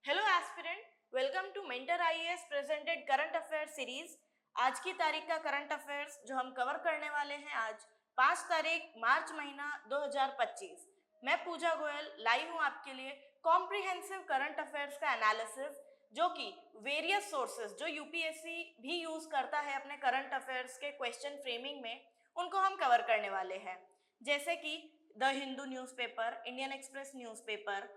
Hello aspirant, welcome to mentor IAS presented current affair series. आज की तारीख का करंट अफेयर्स जो हम कवर करने वाले हैं आज 5 तारीख मार्च महीना 2025। मैं पूजा गोयल लाई हूं आपके लिए कॉम्प्रिहेंसिव करंट अफेयर्स का एनालिसिस, जो कि वेरियस सोर्सेज जो यूपीएससी भी यूज करता है अपने करंट अफेयर्स के क्वेश्चन फ्रेमिंग में, उनको हम कवर करने वाले हैं। जैसे कि the Hindu newspaper, Indian express newspaper,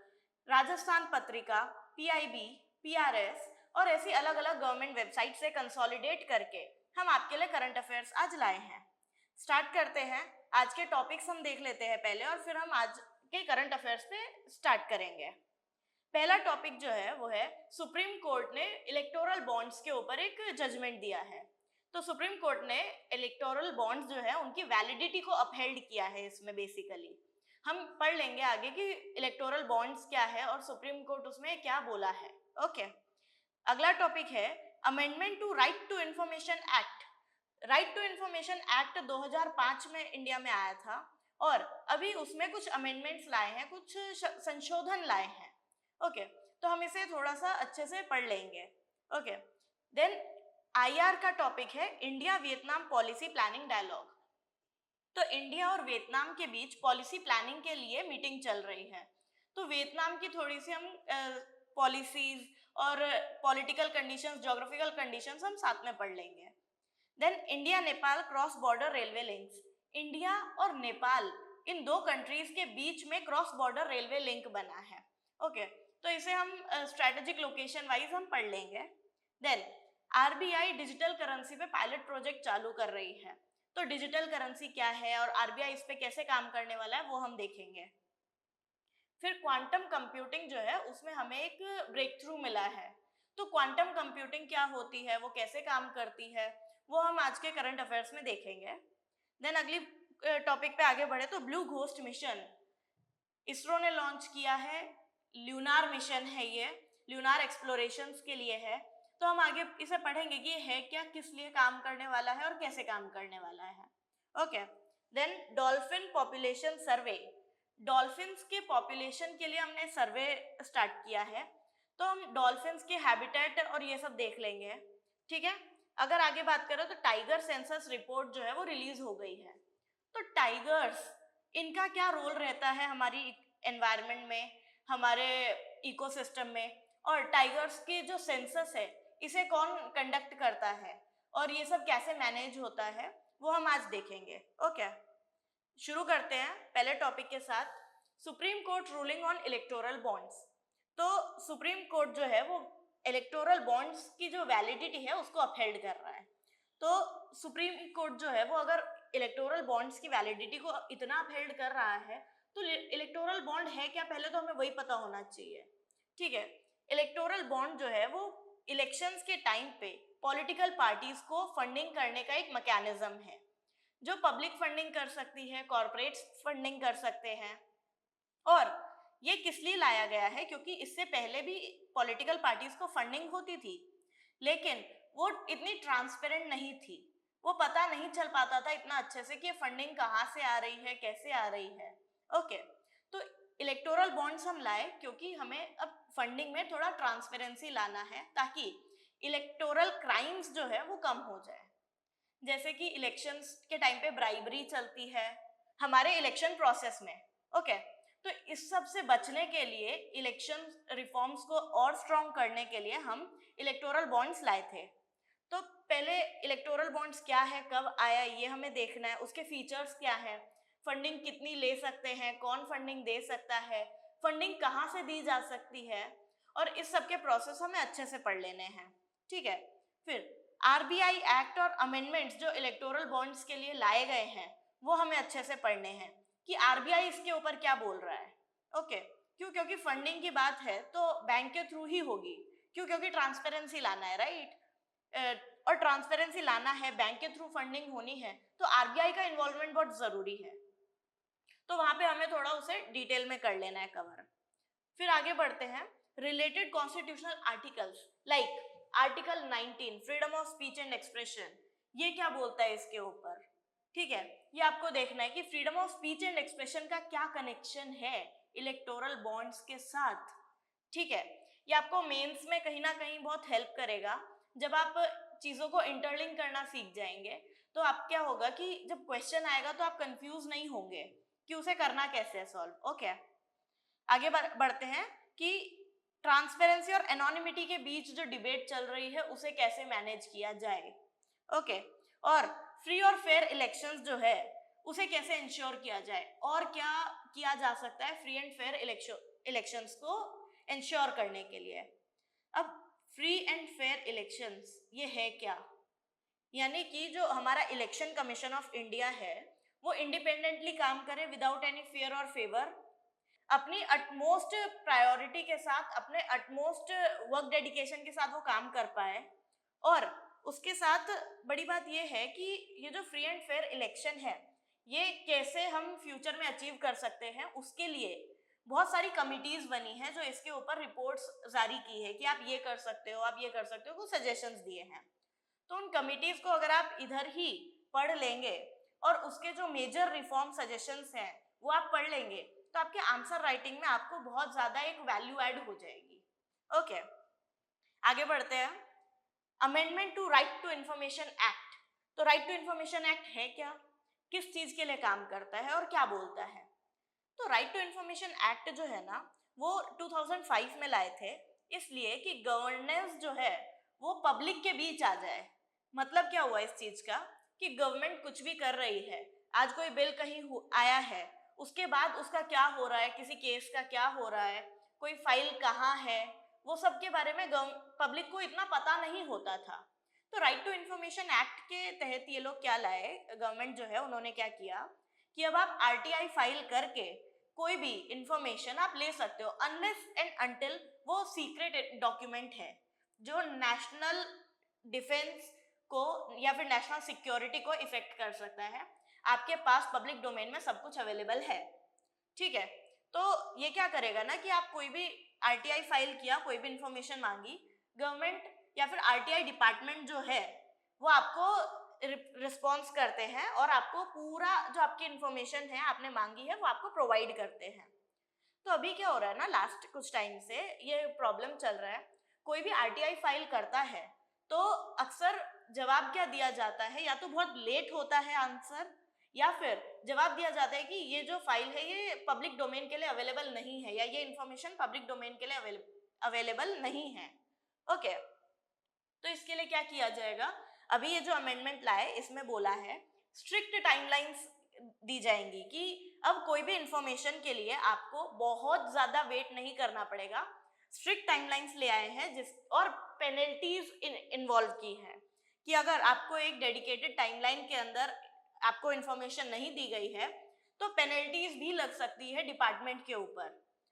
Rajasthan Patrika, PIB, PRS और ऐसी अलग अलग गवर्नमेंट वेबसाइट से कंसोलिडेट करके हम आपके लिए करंट अफेयर्स आज लाए हैं। स्टार्ट करते हैं। आज के टॉपिक्स हम देख लेते हैं पहले और फिर हम आज के करंट अफेयर्स पे स्टार्ट करेंगे। पहला टॉपिक जो है वो है सुप्रीम कोर्ट ने इलेक्टोरल बॉन्ड्स के ऊपर एक जजमेंट दिया है। तो सुप्रीम कोर्ट ने इलेक्टोरल बॉन्ड्स जो है उनकी वैलिडिटी को अपहेल्ड किया है। इसमें बेसिकली हम पढ़ लेंगे आगे कि इलेक्टोरल बॉन्ड्स क्या है और सुप्रीम कोर्ट उसमें क्या बोला है। ओके, अगला टॉपिक है amendment to right to information act. Right to information act 2005 में इंडिया में आया था और अभी उसमें कुछ अमेंडमेंट्स लाए हैं, कुछ संशोधन लाए हैं। ओके, तो हम इसे थोड़ा सा अच्छे से पढ़ लेंगे। ओके, देन आईआर का टॉपिक है India Vietnam policy planning dialogue. तो इंडिया और वियतनाम के बीच पॉलिसी प्लानिंग के लिए मीटिंग चल रही है। तो वियतनाम की थोड़ी सी हम पॉलिसीज और पॉलिटिकल कंडीशंस, ज्योग्राफिकल कंडीशंस हम साथ में पढ़ लेंगे। Then India Nepal cross border railway links. India और नेपाल इन दो कंट्रीज के बीच में क्रॉस बॉर्डर रेलवे लिंक बना है। ओके, तो इसे हम स्ट्रेटेजिक लोकेशन वाइज हम पढ़ लेंगे। देन आरबीआई डिजिटल करेंसी पे पायलट प्रोजेक्ट चालू कर रही है। तो डिजिटल करेंसी क्या है और आरबीआई इस पे कैसे काम करने वाला है वो हम देखेंगे। फिर क्वांटम कंप्यूटिंग जो है उसमें हमें एक ब्रेक थ्रू मिला है। तो क्वांटम कंप्यूटिंग क्या होती है, वो कैसे काम करती है, वो हम आज के करंट अफेयर्स में देखेंगे। देन अगली टॉपिक पे आगे बढ़े तो ब्लू घोस्ट मिशन इसरो ने लॉन्च किया है। ल्यूनार मिशन है, ये ल्यूनार एक्सप्लोरेशंस के लिए है। तो हम आगे इसे पढ़ेंगे कि ये है क्या, किस लिए काम करने वाला है और कैसे काम करने वाला है। ओके, देन डॉल्फिन पॉपुलेशन सर्वे। डॉल्फिन्स के पॉपुलेशन के लिए हमने सर्वे स्टार्ट किया है। तो हम डॉल्फिन्स के हैबिटेट और ये सब देख लेंगे। ठीक है, अगर आगे बात करें तो टाइगर सेंसस रिपोर्ट जो है वो रिलीज हो गई है। तो टाइगर्स, इनका क्या रोल रहता है हमारी एनवायरनमेंट में, हमारे इकोसिस्टम में, और टाइगर्स की जो सेंसस है इसे कौन कंडक्ट करता है और ये सब कैसे मैनेज होता है, वो हम आज देखेंगे। ओके, शुरू करते हैं पहले टॉपिक के साथ, supreme court ruling on electoral bonds. तो सुप्रीम कोर्ट जो है वो इलेक्टोरल बॉन्ड्स की जो वैलिडिटी है उसको अपहेल्ड कर रहा है। तो सुप्रीम कोर्ट जो है वो अगर इलेक्टोरल बॉन्ड्स की वैलिडिटी को इतना अपहेल्ड कर रहा है तो इलेक्टोरल बॉन्ड है क्या, पहले तो हमें वही पता होना चाहिए। ठीक है, इलेक्टोरल बॉन्ड जो है वो इलेक्शंस के टाइम पे पॉलिटिकल पार्टीज को फंडिंग करने का एक मैकेनिज्म है, जो पब्लिक फंडिंग कर सकती है, कॉर्पोरेट फंडिंग कर सकते हैं। और ये किस लिए लाया गया है, क्योंकि इससे पहले भी पॉलिटिकल पार्टीज को फंडिंग होती थी लेकिन वो इतनी ट्रांसपेरेंट नहीं थी, वो पता नहीं चल पाता था इतना अच्छे से कि फंडिंग कहाँ से आ रही है, कैसे आ रही है। ओके, तो इलेक्टोरल बॉन्ड्स हम लाए क्योंकि हमें अब फंडिंग में थोड़ा ट्रांसपेरेंसी लाना है ताकि इलेक्टोरल क्राइम्स जो है वो कम हो जाए। जैसे कि इलेक्शंस के टाइम पे ब्राइबरी चलती है हमारे इलेक्शन प्रोसेस में। ओके, तो इस सब से बचने के लिए, इलेक्शन रिफॉर्म्स को और स्ट्रॉन्ग करने के लिए हम इलेक्टोरल बॉन्ड्स लाए थे। तो पहले इलेक्टोरल बॉन्ड्स क्या है, कब आया, ये हमें देखना है। उसके फीचर्स क्या है, फंडिंग कितनी ले सकते हैं, कौन फंडिंग दे सकता है, फंडिंग कहाँ से दी जा सकती है, और इस सब के प्रोसेस हमें अच्छे से पढ़ लेने हैं। ठीक है, फिर आरबीआई एक्ट और अमेंडमेंट्स जो इलेक्टोरल बॉन्ड्स के लिए लाए गए हैं वो हमें अच्छे से पढ़ने हैं कि आरबीआई इसके ऊपर क्या बोल रहा है। ओके, क्यों, क्योंकि फंडिंग की बात है तो बैंक के थ्रू ही होगी। क्यों, क्योंकि ट्रांसपेरेंसी लाना है, राइट, और ट्रांसपेरेंसी लाना है, बैंक के थ्रू फंडिंग होनी है, तो आरबीआई का इन्वॉल्वमेंट बहुत जरूरी है। तो वहां पे हमें थोड़ा उसे डिटेल में कर लेना है कवर। फिर आगे बढ़ते हैं, related constitutional articles like article 19 freedom of speech and expression, ये क्या बोलता है इसके ऊपर। ठीक है, ये आपको देखना है कि freedom of speech and expression का क्या कनेक्शन है इलेक्टोरल बॉन्ड्स के साथ। ठीक है, ये आपको मेंस में कहीं ना कहीं बहुत हेल्प करेगा। जब आप चीज़ों को इंटरलिंक करना सीख जाएंगे तो आप क्या होगा कि जब क्वेश्चन आएगा तो आप कंफ्यूज नहीं होंगे कि उसे करना कैसे है सॉल्व। ओके, आगे बढ़ते हैं कि ट्रांसपेरेंसी और एनोनिमिटी के बीच जो डिबेट चल रही है उसे कैसे मैनेज किया जाए। ओके, और फ्री और फेयर इलेक्शंस जो है उसे कैसे इंश्योर किया जाए और क्या किया जा सकता है फ्री एंड फेयर इलेक्शंस को इंश्योर करने के लिए। अब फ्री एंड फेयर इलेक्शंस ये है क्या, यानी कि जो हमारा इलेक्शन कमीशन ऑफ इंडिया है वो इंडिपेंडेंटली काम करे विदाउट एनी फेयर और फेवर, अपनी अटमोस्ट प्रायोरिटी के साथ, अपने अटमोस्ट वर्क डेडिकेशन के साथ वो काम कर पाए। और उसके साथ बड़ी बात ये है कि ये जो फ्री एंड फेयर इलेक्शन है ये कैसे हम फ्यूचर में अचीव कर सकते हैं, उसके लिए बहुत सारी कमिटीज बनी हैं जो इसके ऊपर रिपोर्ट्स जारी की है कि आप ये कर सकते हो, आप ये कर सकते हो, कुछ सजेशंस दिए हैं। तो उन कमिटीज को अगर आप इधर ही पढ़ लेंगे और उसके जो मेजर रिफॉर्म सजेशंस हैं वो आप पढ़ लेंगे तो आपके आंसर राइटिंग में आपको बहुत ज्यादा एक वैल्यू ऐड हो जाएगी। ओके, आगे बढ़ते हैं। Amendment to right to information act. तो राइट टू इंफॉर्मेशन एक्ट है क्या, किस चीज के लिए काम करता है और क्या बोलता है। तो राइट टू इंफॉर्मेशन एक्ट जो है ना वो 2005 में लाए थे इसलिए कि गवर्नेंस जो है वो पब्लिक के बीच आ जाए। मतलब क्या हुआ इस चीज का कि गवर्नमेंट कुछ भी कर रही है, आज कोई बिल कहीं आया है, उसके बाद उसका क्या हो रहा है, किसी केस का क्या हो रहा है, कोई फाइल कहाँ है, वो सब के बारे में पब्लिक को इतना पता नहीं होता था। तो राइट टू इंफॉर्मेशन एक्ट के तहत ये लोग क्या लाए, गवर्नमेंट जो है उन्होंने क्या किया कि अब आप आरटीआई फाइल करके कोई भी इंफॉर्मेशन आप ले सकते हो अनलेस एंड अनटिल वो सीक्रेट डॉक्यूमेंट है जो नेशनल डिफेंस को या फिर नेशनल सिक्योरिटी को इफेक्ट कर सकता है। आपके पास पब्लिक डोमेन में सब कुछ अवेलेबल है, ठीक है। तो ये क्या करेगा ना कि आप कोई भी आरटीआई फाइल किया, कोई भी इंफॉर्मेशन मांगी, गवर्नमेंट या फिर आरटीआई डिपार्टमेंट जो है वो आपको रिस्पॉन्स करते हैं और आपको पूरा जो आपकी इंफॉर्मेशन है आपने मांगी है वो आपको प्रोवाइड करते हैं। तो अभी क्या हो रहा है ना, लास्ट कुछ टाइम से ये प्रॉब्लम चल रहा है, कोई भी आरटीआई फाइल करता है तो अक्सर जवाब क्या दिया जाता है, या तो बहुत लेट होता है आंसर या फिर जवाब दिया जाता है कि ये जो फाइल है ये पब्लिक डोमेन के लिए अवेलेबल नहीं है या ये इंफॉर्मेशन पब्लिक डोमेन के लिए अवेलेबल नहीं है। ओके, तो इसके लिए क्या किया जाएगा, अभी ये जो अमेंडमेंट लाए इसमें बोला है स्ट्रिक्ट टाइमलाइंस दी जाएंगी कि अब कोई भी इंफॉर्मेशन के लिए आपको बहुत ज्यादा वेट नहीं करना पड़ेगा। स्ट्रिक्ट टाइमलाइंस ले आए हैं जिस और पेनल्टीज इन्वॉल्व की है कि अगर आपको एक डेडिकेटेड टाइमलाइन के अंदर आपको इंफॉर्मेशन नहीं दी गई है तो पेनल्टीज भी लग सकती है डिपार्टमेंट के ऊपर।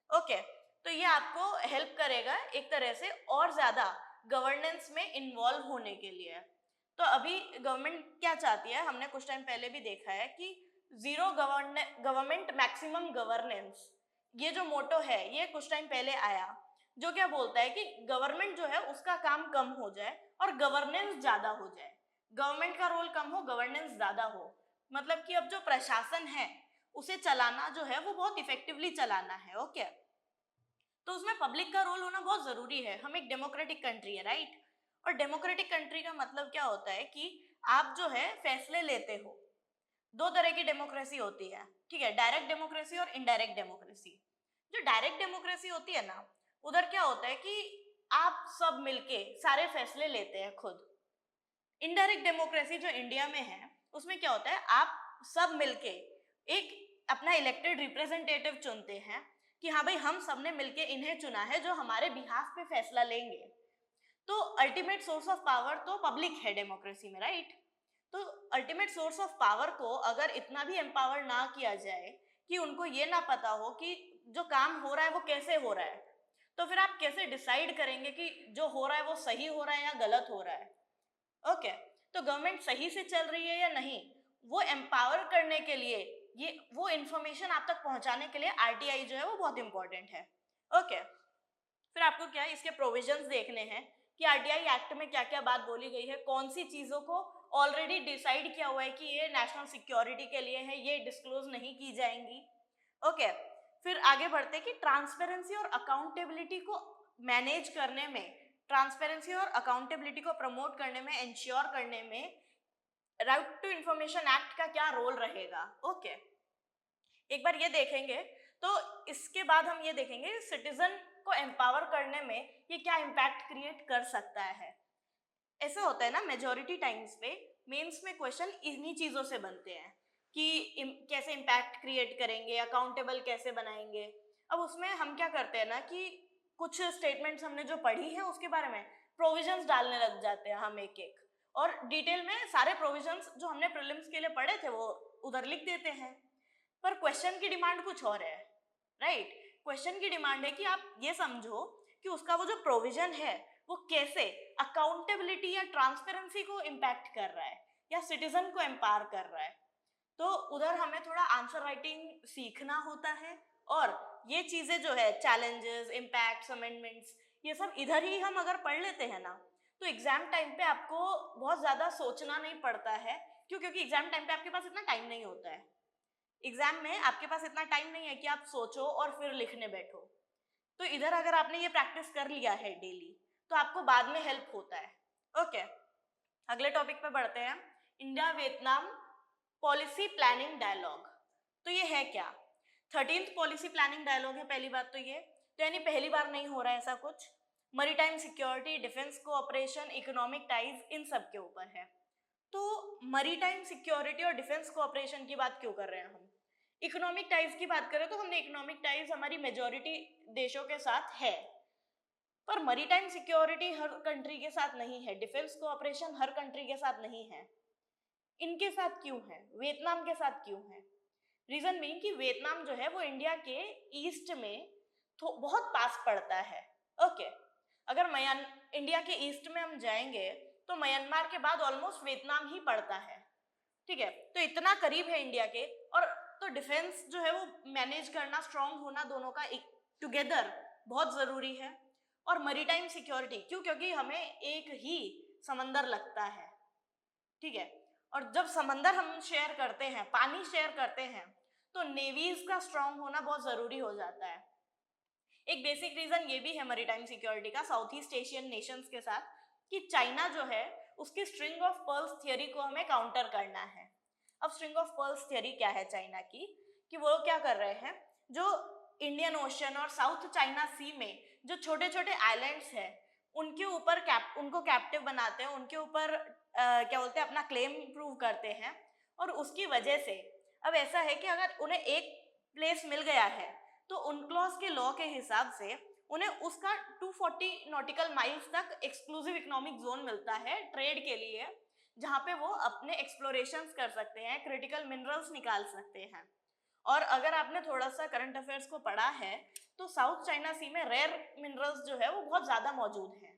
ओके, तो ये आपको हेल्प करेगा एक तरह से और ज्यादा गवर्नेंस में इन्वॉल्व होने के लिए। तो अभी गवर्नमेंट क्या चाहती है, हमने कुछ टाइम पहले भी देखा है कि जीरो गवर्नमेंट मैक्सिमम गवर्नेंस, ये जो मोटो है ये कुछ टाइम पहले आया जो क्या बोलता है कि गवर्नमेंट जो है उसका काम कम हो जाए और गवर्नेंस ज्यादा हो जाए। गवर्नमेंट का रोल कम हो, गवर्नेंस ज्यादा हो, मतलब कि अब जो प्रशासन है उसे चलाना जो है वो बहुत इफेक्टिवली चलाना है। ओके, तो उसमें पब्लिक का रोल होना बहुत जरूरी है। हम एक डेमोक्रेटिक कंट्री है, राइट, और डेमोक्रेटिक कंट्री का मतलब क्या होता है कि आप जो है फैसले लेते हो। दो तरह की डेमोक्रेसी होती है, ठीक है, डायरेक्ट डेमोक्रेसी और इनडायरेक्ट डेमोक्रेसी। जो डायरेक्ट डेमोक्रेसी होती है ना उधर क्या होता है कि आप सब मिलके सारे फैसले लेते हैं खुद। इनडायरेक्ट डेमोक्रेसी जो इंडिया में है उसमें क्या होता है, आप सब मिलके एक अपना इलेक्टेड रिप्रेजेंटेटिव चुनते हैं कि हाँ भाई हम सबने मिलके इन्हें चुना है जो हमारे बिहाफ पे फैसला लेंगे। तो अल्टीमेट सोर्स ऑफ पावर तो पब्लिक है डेमोक्रेसी में, राइट। तो अल्टीमेट सोर्स ऑफ पावर को अगर इतना भी एम्पावर ना किया जाए कि उनको ये ना पता हो कि जो काम हो रहा है वो कैसे हो रहा है, तो फिर आप कैसे डिसाइड करेंगे कि जो हो रहा है वो सही हो रहा है या गलत हो रहा है। ओके, तो गवर्नमेंट सही से चल रही है या नहीं वो एम्पावर करने के लिए, ये वो इंफॉर्मेशन आप तक पहुंचाने के लिए आरटीआई जो है वो बहुत इंपॉर्टेंट है। ओके, फिर आपको क्या है इसके प्रोविजंस देखने हैं कि आरटीआई एक्ट में क्या क्या बात बोली गई है, कौन सी चीजों को ऑलरेडी डिसाइड किया हुआ है कि ये नेशनल सिक्योरिटी के लिए है, ये डिस्क्लोज नहीं की जाएंगी। ओके, फिर आगे बढ़ते कि ट्रांसपेरेंसी और अकाउंटेबिलिटी को मैनेज करने में, ट्रांसपेरेंसी और अकाउंटेबिलिटी को प्रमोट करने में, इंश्योर करने में राइट टू इंफॉर्मेशन एक्ट का क्या रोल रहेगा। ओके, एक बार ये देखेंगे। तो इसके बाद हम ये देखेंगे सिटीजन को एम्पावर करने में ये क्या इम्पैक्ट क्रिएट कर सकता है। ऐसा होता है ना, मेजॉरिटी टाइम्स पे मेंस में क्वेश्चन इन्हीं चीजों से बनते हैं कि कैसे इम्पैक्ट क्रिएट करेंगे, अकाउंटेबल कैसे बनाएंगे। अब उसमें हम क्या करते हैं ना कि कुछ स्टेटमेंट्स हमने जो पढ़ी है उसके बारे में प्रोविजंस डालने लग जाते हैं हम एक एक, और डिटेल में सारे प्रोविजंस जो हमने प्रीलिम्स के लिए पढ़े थे वो उधर लिख देते हैं। पर क्वेश्चन की डिमांड कुछ और है, राइट। क्वेश्चन की डिमांड है कि आप ये समझो कि उसका वो जो प्रोविजन है वो कैसे अकाउंटेबिलिटी या ट्रांसपेरेंसी को इम्पैक्ट कर रहा है या सिटीजन को एम्पावर कर रहा है। तो उधर हमें थोड़ा आंसर राइटिंग सीखना होता है, और ये चीजें जो है चैलेंजेस, इम्पैक्ट्स, अमेंडमेंट्स, ये सब इधर ही हम अगर पढ़ लेते हैं ना तो एग्जाम टाइम पे आपको बहुत ज्यादा सोचना नहीं पड़ता है। क्यों? क्योंकि एग्जाम टाइम पे आपके पास इतना टाइम नहीं होता है। एग्जाम में आपके पास इतना टाइम नहीं है कि आप सोचो और फिर लिखने बैठो। तो इधर अगर आपने ये प्रैक्टिस कर लिया है डेली तो आपको बाद में हेल्प होता है। ओके, अगले टॉपिक पे बढ़ते हैं। India Vietnam policy planning dialogue. तो ये है क्या? 13th पॉलिसी प्लानिंग डायलॉग है पहली बात तो ये। तो यानी पहली बार नहीं हो रहा है ऐसा कुछ। Maritime security, defence cooperation, economic ties, इन सब के ऊपर है। तो मरीटाइम सिक्योरिटी और डिफेंस कोऑपरेशन की बात क्यों कर रहे हैं हम? इकोनॉमिक टाइज की बात करें तो हमने इकोनॉमिक टाइज हमारी मेजॉरिटी देशों के साथ है, पर मरीटाइम सिक्योरिटी हर कंट्री के साथ नहीं है, डिफेंस कोऑपरेशन हर कंट्री के साथ नहीं है। इनके साथ क्यों है? वियतनाम के साथ क्यों है? रीजन बीइंग कि वियतनाम जो है वो इंडिया के ईस्ट में बहुत पास पड़ता है। ओके, अगर इंडिया के ईस्ट में हम जाएंगे तो म्यांमार के बाद ऑलमोस्ट वियतनाम ही पड़ता है। ठीक है, तो इतना करीब है इंडिया के। और तो डिफेंस जो है वो मैनेज करना, स्ट्रांग होना दोनों का एक टुगेदर बहुत जरूरी है। और मरीटाइम सिक्योरिटी क्यों? क्योंकि हमें एक ही समंदर लगता है। ठीक है, और जब समंदर हम शेयर करते हैं, पानी शेयर करते हैं, तो नेवीज का स्ट्रांग होना बहुत जरूरी हो जाता है। एक बेसिक रीजन ये भी है मरीटाइम सिक्योरिटी का साउथ ईस्ट एशियन नेशंस के साथ, कि चाइना जो है उसकी स्ट्रिंग ऑफ पर्ल्स थियरी को हमें काउंटर करना है। अब स्ट्रिंग ऑफ पर्ल्स थियरी क्या है चाइना की? कि वो क्या कर रहे हैं, जो इंडियन ओशन और साउथ चाइना सी में जो छोटे छोटे आइलैंड्स हैं उनके ऊपर उनको कैप्टिव बनाते हैं, उनके ऊपर क्या बोलते हैं, अपना क्लेम प्रूव करते हैं। और उसकी वजह से अब ऐसा है कि अगर उन्हें एक प्लेस मिल गया है तो उनक्लॉस के लॉ के हिसाब से उन्हें उसका 240 नॉटिकल माइल्स तक एक्सक्लूसिव इकोनॉमिक जोन मिलता है ट्रेड के लिए, जहाँ पे वो अपने एक्सप्लोरेशंस कर सकते हैं, क्रिटिकल मिनरल्स निकाल सकते हैं। और अगर आपने थोड़ा सा करंट अफेयर्स को पढ़ा है तो साउथ चाइना सी में रेयर मिनरल्स जो है वो बहुत ज्यादा मौजूद हैं।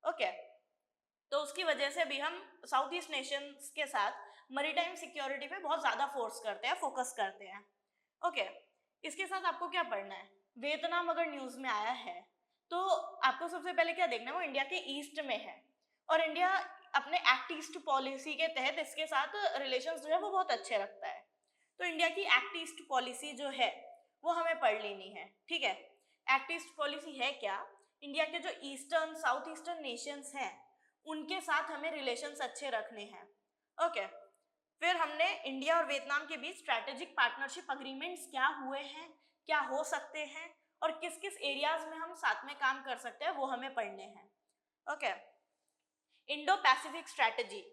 ओके, तो उसकी वजह से भी हम साउथ ईस्ट नेशंस के साथ मरीटाइम सिक्योरिटी पे बहुत ज्यादा फोर्स करते हैं, फोकस करते हैं। ओके, इसके साथ आपको क्या पढ़ना है? वियतनाम अगर न्यूज में आया है तो आपको सबसे पहले क्या देखना है, वो इंडिया के ईस्ट में है और इंडिया अपने एक्ट ईस्ट पॉलिसी के तहत इसके साथ रिलेशंस जो है वो बहुत अच्छे रखता है। तो इंडिया की एक्ट ईस्ट पॉलिसी जो है वो हमें पढ़ लेनी है। ठीक है, एक्ट ईस्ट पॉलिसी है क्या? इंडिया के जो ईस्टर्न, साउथ ईस्टर्न नेशंस हैं उनके साथ हमें रिलेशंस अच्छे रखने हैं। ओके, फिर हमने इंडिया और वियतनाम के बीच स्ट्रैटेजिक पार्टनरशिप अग्रीमेंट्स क्या हुए हैं, क्या हो सकते हैं, और किस किस एरियाज में हम साथ में काम कर सकते हैं वो हमें पढ़ने हैं। Okay, Indo Pacific strategy.